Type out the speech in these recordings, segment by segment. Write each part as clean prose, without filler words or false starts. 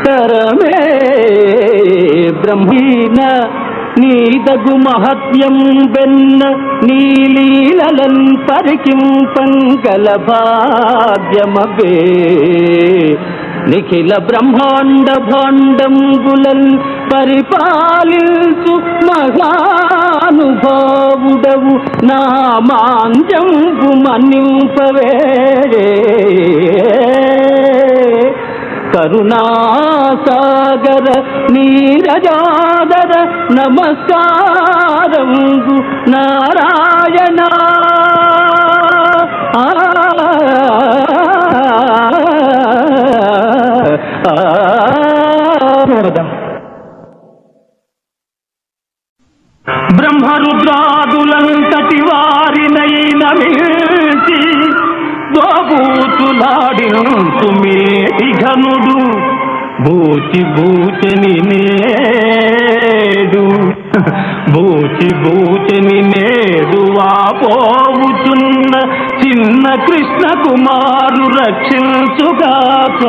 తరమే బ్రహ్మీన నీదగు మహత్యం వెన్న నీలీలన్ పరికింపంగల భాగ్యమబే నిఖిల బ్రహ్మాండ భాండంబులన్ పరిపాలించు మహానుభావుడవు నా మాంజంబు మన్నింపవే కరుణాసాగర నీరజాదర నమస్కారంబు నారాయణ బ్రహ్మరుద్రాదులంతటి వారినైన మిల్చి దోబూతులాడించు మేటి ఘనుడు బూచి బూచని నేడు బూచి బూచని నేడు వాపోవుచున్న చిన్న కృష్ణ కుమారు రక్షించుగాక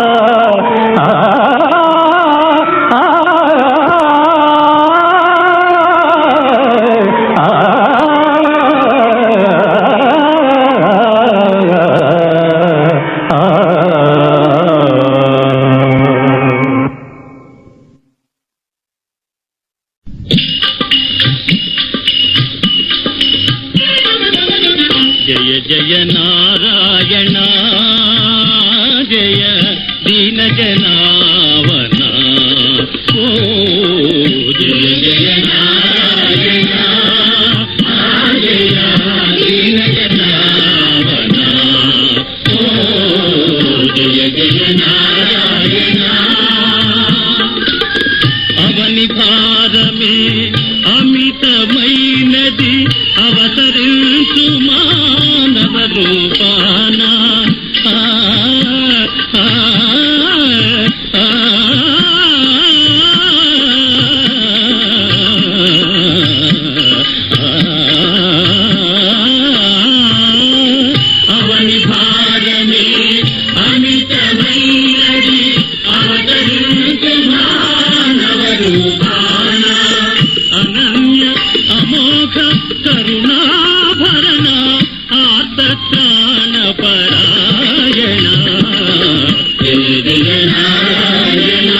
జయ జయ నారాయణ జయ దీన జనావన ఓ జయ జయ నారాయణ జయ దీన జనావన ఓ జయ జయ నారాయణ అవని భారమే అమితమైనది అవతరించు మానవ రూపాన అవని భారమే అమితమైనది అవతరించు మానవ రూపాన అనన్య అమోఘ కరుణాభరణ ఆర్తత్రాణ పరాయణ జయ జయ నారాయణ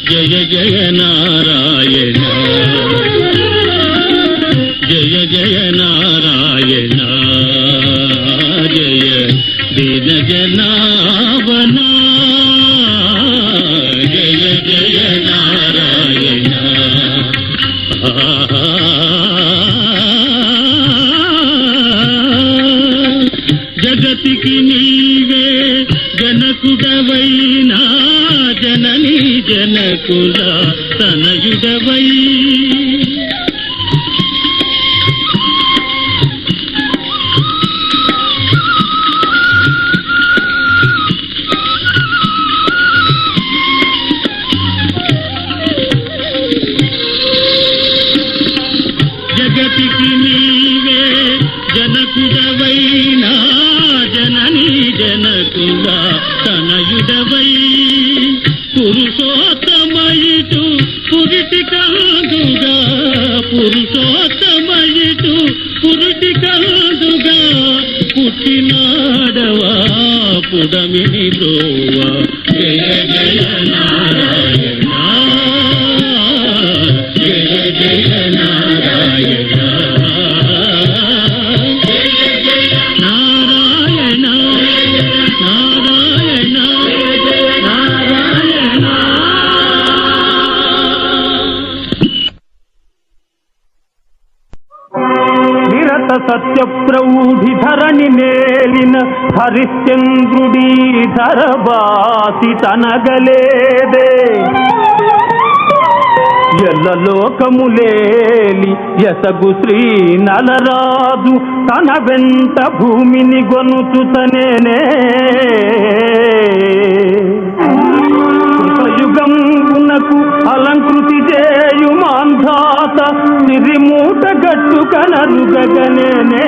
జయ జయ నారాయణ జయ జయ నారాయణ జయ దీన జనావన జయ జయ నారాయణ జగతికి నీవే జనకుడవైనా జననీ జనకుల తనయుడవై జగతికి నీవే జనకుడవైనా జననీ జనకుల తనయుడవై పురుషోత్తమయిటు పురిటి కందుగా పురుషోత్తమయిటు పురిటి కందుగా పుట్టినాడవా పుడమిని బ్రోవా జయ జయ నారాయణ జయ జయ నారాయణ నారాయణ నారాయణ నారాయణ నిరత సత్య ప్రౌఢి ధరణి నేలిన హరిశ్చంద్రుడి ధరబాసి తనగలేదే ఎల్ల లోకములేలి యసగు శ్రీ నలరాజు తన వెంట భూమిని గొనుచుతనేనే కృతయుగంబునకు అలంకృతి చేయు మాంధాత సిరిమూట గట్టు కనరుగగనే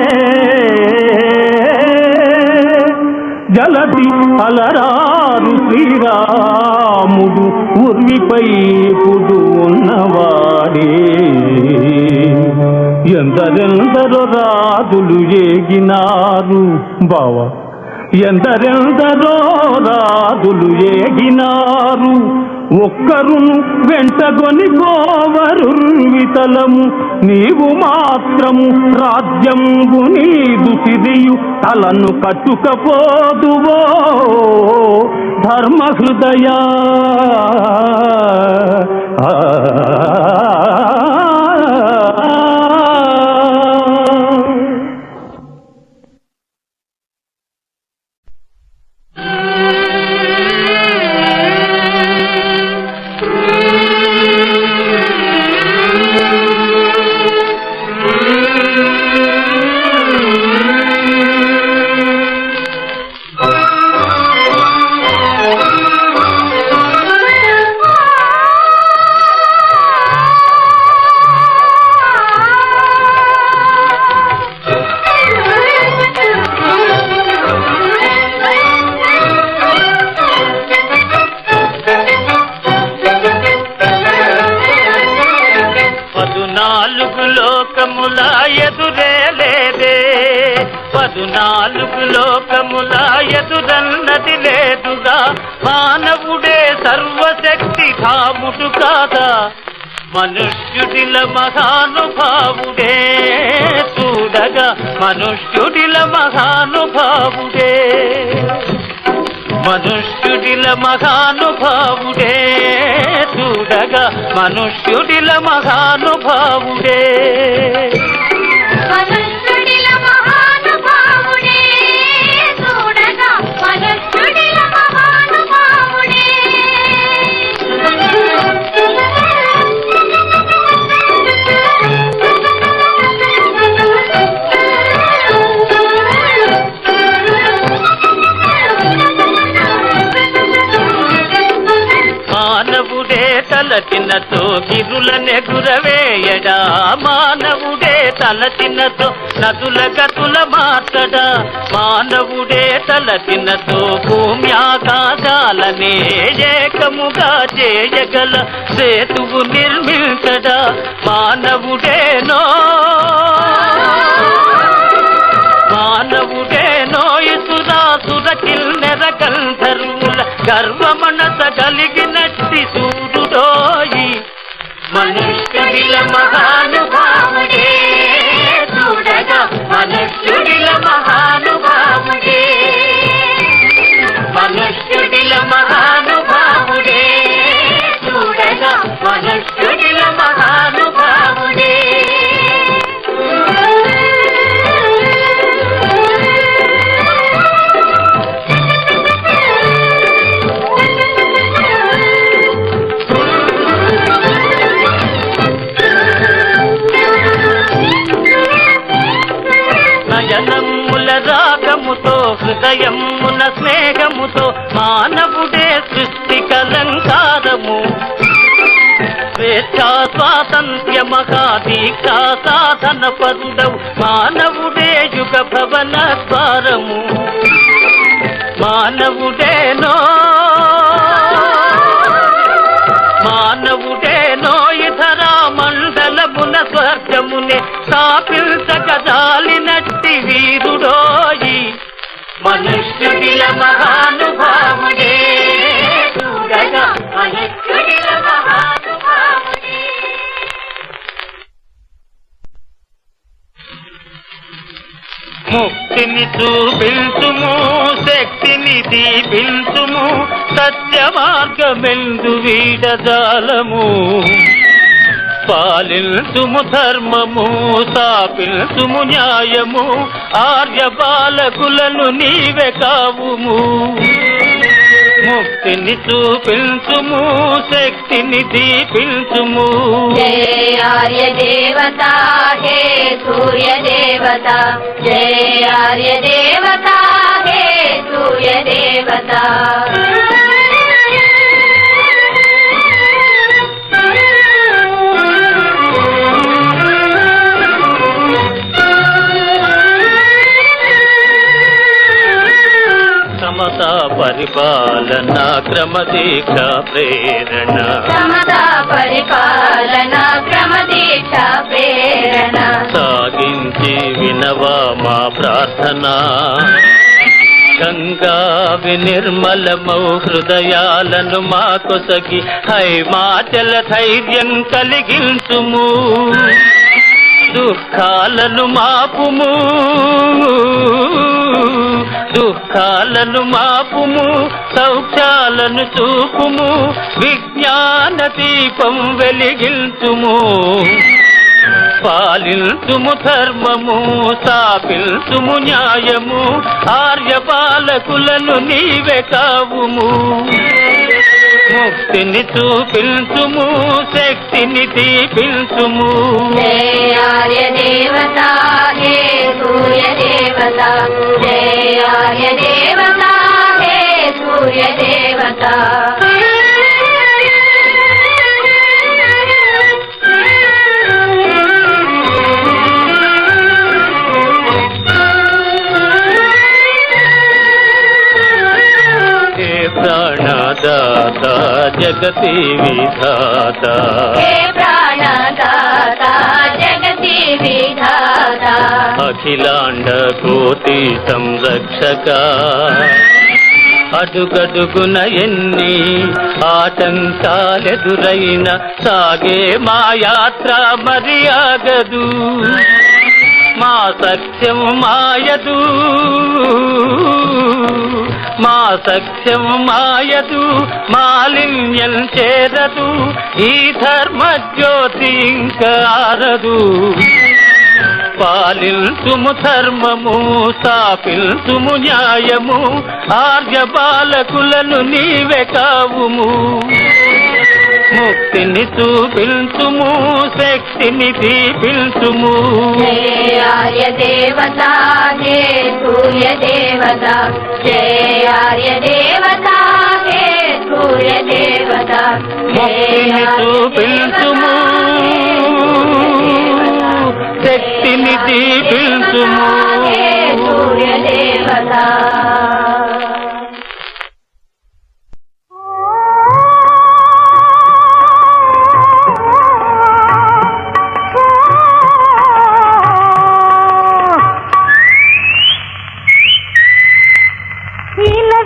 జలది అలరారు శ్రీరాముడు ఉర్విపై పుడు ఉన్నవాడే ఎందరెందరో రాజులు ఏగినారు బావా ఎందరెందరో రాజులు ఏగినారు ఒక్కరును వెంటగొని గోవరుర్వితలము నీవు మాత్రము రాజ్యంబు నీదు సిరియు తలను కట్టుకపోదువో ధర్మ హృదయ పదునాలుగు లోకముల ఎదురన్నది లేదుగా మానవుడే సర్వశక్తి ధాముడు కాదా మనుష్యుడిల మహానుభావుడే చూడగా మనుష్యుడిల మహానుభావుడే మనుష్యుడిల మహానుభావుడే చూడగా మనుష్యుడిల మహానుభావుడే తలచినతో గిరులనెగురవేయడా మానవుడే తలచినతో నదుల గతుల మార్చడా మానవుడే తలచినతో భూమి ఆకాశాలనే ఏకముగా చేయగల సేతువు నిర్మించడా మానవుడేనో ఇసురాసుర కిన్నెర గంధర్వుల గర్వమనస కలిగినట్టి సూర్యుడోయి మనుష్యుడిల మహానుభావుడే చూడగా మనుష్యుడిల మహానుభావుడే మనుష్యుడిల మహానుభావుడే చూడగా మనుష్యుడిల మహానుభావుడే రాగముతో హృదయమున స్నేహముతో మానవుడే సృష్టి కలంకారము స్వేచ్ఛా స్వాతంత్ర్య మహాదీక్షా సాధన పరుడవు మానవుడే యుగ భవన ద్వారము మానవుడేనో ఇధరా మండలమున స్వర్గమునే స్థాపించగజాలినట్టి వీరుడోయి మనుష్యుడిల మహానుభావుడే చూడగా మనుష్యుడిల మహానుభావుడే ముక్తిని చూపించుము శక్తిని దీపించుము సత్య మార్గమెందు వీడజాలము పాలించుము ధర్మము స్థాపించుము న్యాయము ఆర్య బాలకులను నీవే కావుము ముక్తిని చూపించుము శక్తిని దీపించుము జయ ఆర్య దేవత హే సూర్య దేవత జయ ఆర్య దేవత హే సూర్య దేవత పరిపాలన క్రమదీక్ష ప్రేరణ సమతా పరిపాలన క్రమదీక్ష ప్రేరణ సాగించి వినవా మా ప్రార్థన గంగా వినిర్మలమౌ హృదయాలను మా కొసగి హైమాచల ధైర్యం కలిగించుము దుఃఖాలను మాపుము దుఃఖాలను మాపుము సౌఖ్యాలను చూపుము విజ్ఞాన దీపం వెలిగించుము పాలించుము ధర్మము స్థాపించుము న్యాయము ఆర్య బాలకులను నీవే కావుము ముక్తిని చూపించుము శక్తిని దీపించుము జయ ఆర్య దేవత హే సూర్య దేవత జయ ఆర్య దేవత హే సూర్య దేవత ప్రాణదాత జగతి విధాత హే ప్రాణదాత జగతి విధాత అఖిలాండ కోటి సంరక్షక అడుగడుగున ఎన్ని ఆటంకాలెదురైన సాగే మా యాత్ర మరి ఆగదు మా సత్యం మాయదు మా సత్యం మాయదు మాలిన్యం చేరదు ఈ ధర్మ జ్యోతి ఇంకా ఆరదు పాలించుము ధర్మము స్థాపించుము న్యాయము ఆర్య బాలకులను నీవే కావుము ముక్తిని చూపించుము శక్తిని దీపించుము జయ ఆర్య దేవత హే సూర్య దేవత జయ ఆర్య దేవత హే సూర్య దేవత ముక్తిని చూపించుము శక్తిని దీపించుము హే సూర్య దేవత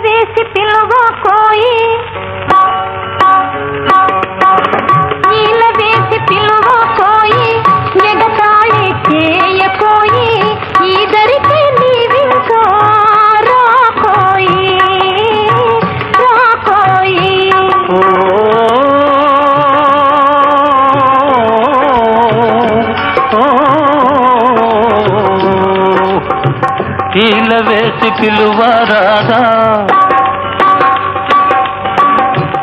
వేసి పిలువ కోయి నీల వేసి పిలువ కోయి ఎగతాళి చేయకోయి ఈ దరికి నీవింకా రాకోయి రాకోయి కీల వేసి పిలువరాదా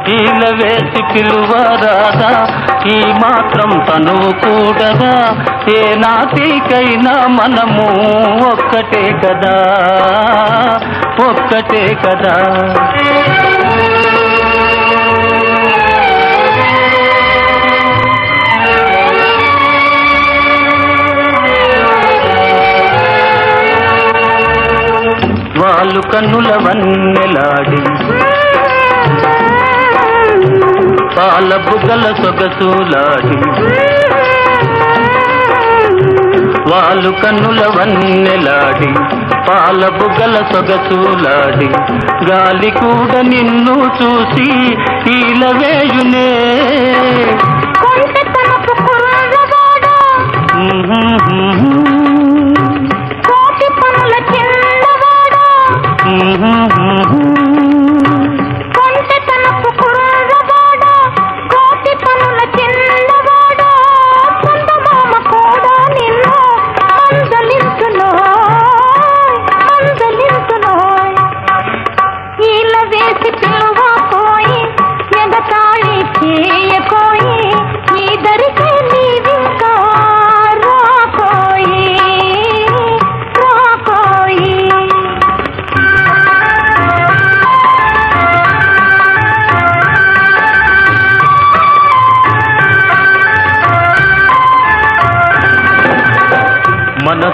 కీల వేసి పిలువరాదా ఈ మాత్రం తనువు కూడదా ఏ నాటికైనా మనము ఒక్కటే కదా ఒక్కటే కదా వాళ్ళు కన్నుల వన్నెలాడి పాల బుగ్గల సొగసులాడి వాళ్ళు కన్నుల వన్నెలాడి పాల బుగ్గల సొగసులాడి గాలి కూడా నిన్ను చూసి ఈలవేయునే వేసి పిలువ పోయి ఎగతాళి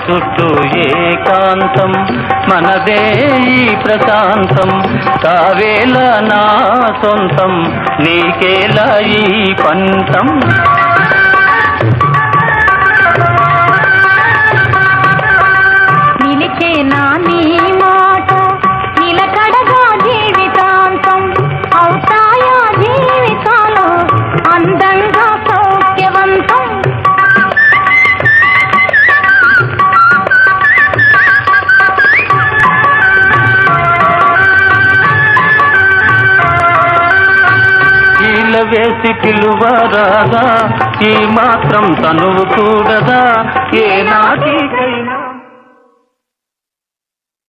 చుట్టూ ఏకాంతం మనదే ఈ ప్రశాంతం కావేళ నా సొంతం నీకేలా ఈ పంతం నిలిచేనా నీ మాట నిలకడగా జీవితాంతం అవుతాయా జీవితాలు అందంగా సౌఖ్యవంతం వేసి పిలువరాదా ఈ మాత్రం తనువు కూడదా ఏ నాటిక